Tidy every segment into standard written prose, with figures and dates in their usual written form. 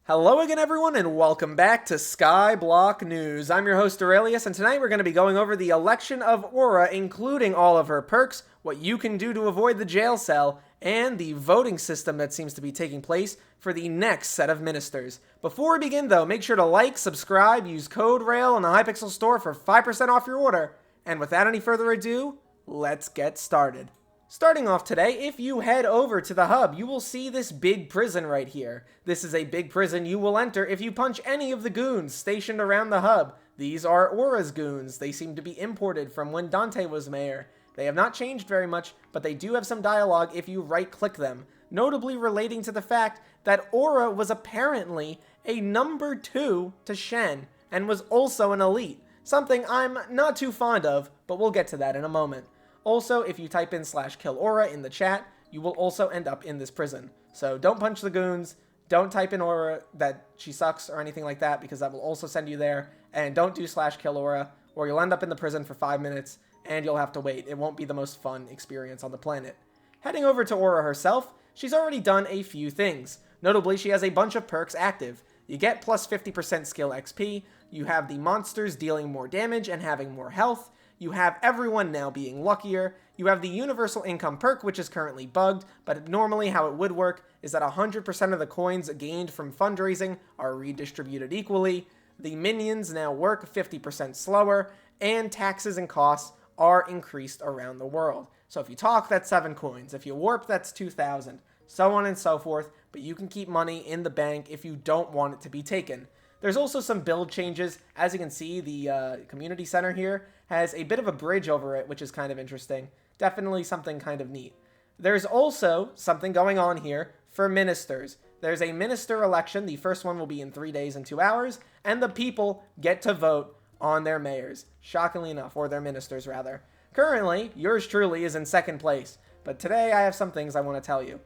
Hello again, everyone, and welcome back to Skyblock News. I'm your host, Derailious, and tonight we're going to be going over the election of Aura, including all of her perks, what you can do to avoid the jail cell, and the voting system that seems to be taking place for the next set of ministers. Before we begin, though, make sure to like, subscribe, use code RAIL in the Hypixel store for 5% off your order. And without any further ado, let's get started. Starting off today, if you head over to the hub, you will see this big prison right here. This is a big prison you will enter if you punch any of the goons stationed around the hub. These are Aura's goons. They seem to be imported from when Dante was mayor. They have not changed very much, but they do have some dialogue if you right-click them, notably relating to the fact that Aura was apparently a number 2 to Shen, and was also an elite, something I'm not too fond of, but we'll get to that in a moment. Also, if you type in /killaura in the chat, you will also end up in this prison. So don't punch the goons, don't type in Aura that she sucks or anything like that, because that will also send you there, and don't do /killaura, or you'll end up in the prison for 5 minutes, and you'll have to wait. It won't be the most fun experience on the planet. Heading over to Aura herself, she's already done a few things. Notably, she has a bunch of perks active. You get plus 50% skill XP, you have the monsters dealing more damage and having more health, you have everyone now being luckier, you have the universal income perk, which is currently bugged, but normally how it would work is that 100% of the coins gained from fundraising are redistributed equally, the minions now work 50% slower, and taxes and costs are increased around the world. So if you talk, that's 7 coins, if you warp, that's 2,000, so on and so forth, but you can keep money in the bank if you don't want it to be taken. There's also some build changes. As you can see, the community center here has a bit of a bridge over it, which is kind of interesting. Definitely something kind of neat. There's also something going on here for ministers. There's a minister election. The first one will be in 3 days and 2 hours, and the people get to vote on their mayors, shockingly enough, or their ministers, rather. Currently, yours truly is in second place, but today I have some things I want to tell you.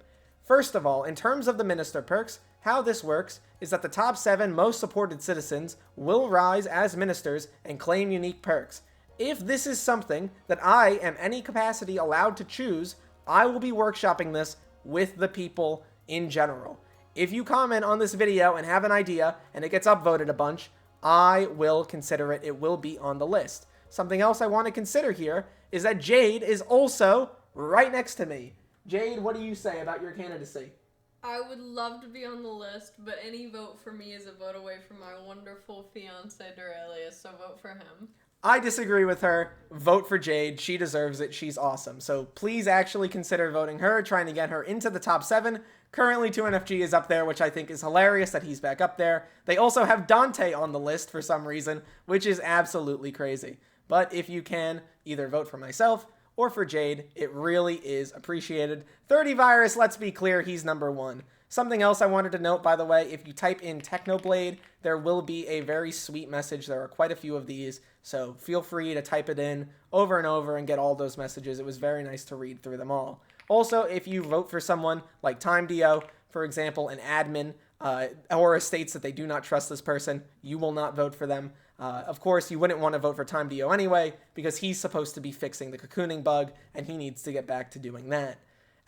First of all, in terms of the minister perks, how this works is that the top 7 most supported citizens will rise as ministers and claim unique perks. If this is something that I am any capacity allowed to choose, I will be workshopping this with the people in general. If you comment on this video and have an idea and it gets upvoted a bunch, I will consider it. It will be on the list. Something else I want to consider here is that Jade is also right next to me. Jade, what do you say about your candidacy? I would love to be on the list, but any vote for me is a vote away from my wonderful fiance, Derailious, so vote for him. I disagree with her. Vote for Jade. She deserves it. She's awesome. So please actually consider voting her, trying to get her into the top 7. Currently, 2NFG is up there, which I think is hilarious that he's back up there. They also have Dante on the list for some reason, which is absolutely crazy. But if you can, either vote for myself or for Jade, it really is appreciated. 30 Virus, let's be clear, he's number 1. Something else I wanted to note, by the way, if you type in Technoblade, there will be a very sweet message. There are quite a few of these, so feel free to type it in over and over and get all those messages. It was very nice to read through them all. Also, if you vote for someone like TimeDio, for example, an admin, Aura states that they do not trust this person, you will not vote for them. Of course, you wouldn't want to vote for TimeDio anyway, because he's supposed to be fixing the cocooning bug, and he needs to get back to doing that.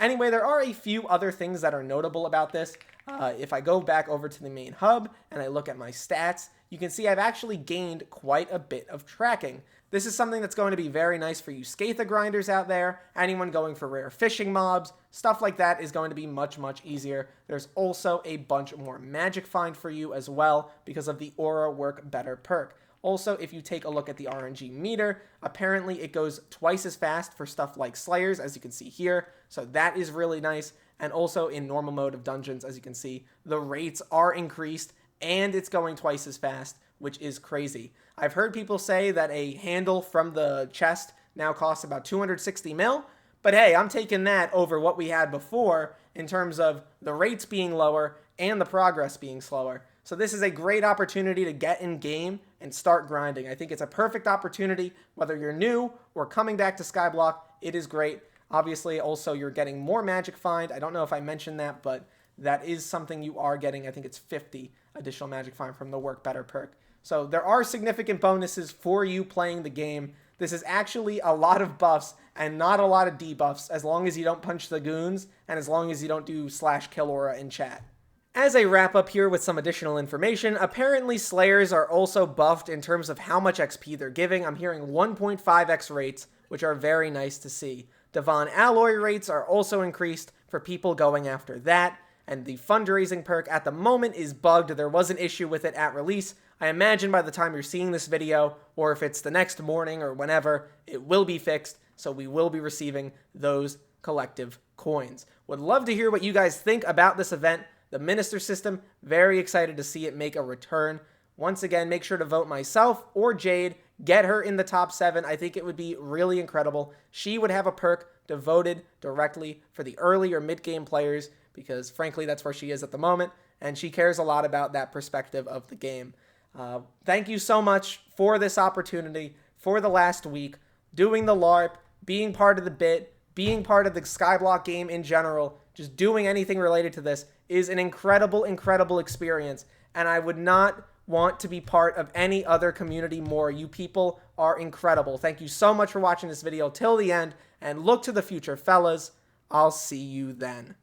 Anyway, there are a few other things that are notable about this. If I go back over to the main hub and I look at my stats, you can see I've actually gained quite a bit of tracking. This is something that's going to be very nice for you Skatha grinders out there, anyone going for rare fishing mobs, stuff like that is going to be much, much easier. There's also a bunch more magic find for you as well because of the Aura Work Better perk. Also, if you take a look at the RNG meter, apparently it goes twice as fast for stuff like Slayers, as you can see here. So that is really nice. And also in normal mode of dungeons, as you can see, the rates are increased and it's going twice as fast, which is crazy. I've heard people say that a handle from the chest now costs about 260 mil. But hey, I'm taking that over what we had before in terms of the rates being lower and the progress being slower. So this is a great opportunity to get in game and start grinding. I think it's a perfect opportunity, whether you're new or coming back to Skyblock, it is great. Obviously, also, you're getting more magic find. I don't know if I mentioned that, but that is something you are getting. I think it's 50 additional magic find from the Work Better perk. So there are significant bonuses for you playing the game. This is actually a lot of buffs and not a lot of debuffs, as long as you don't punch the goons and as long as you don't do /killaura in chat. As a wrap up here with some additional information, apparently Slayers are also buffed in terms of how much XP they're giving. I'm hearing 1.5x rates, which are very nice to see. Devon alloy rates are also increased for people going after that, and the fundraising perk at the moment is bugged. There was an issue with it at release. I imagine by the time you're seeing this video, or if it's the next morning or whenever, it will be fixed, so we will be receiving those collective coins. Would love to hear what you guys think about this event. The Minister system, very excited to see it make a return. Once again, make sure to vote myself or Jade. Get her in the top 7. I think it would be really incredible. She would have a perk devoted directly for the early or mid-game players because, frankly, that's where she is at the moment, and she cares a lot about that perspective of the game. Thank you so much for this opportunity, for the last week, doing the LARP, being part of the bit, being part of the Skyblock game in general, just doing anything related to this is an incredible, incredible experience, and I would not want to be part of any other community more. You people are incredible. Thank you so much for watching this video till the end, and look to the future, fellas. I'll see you then.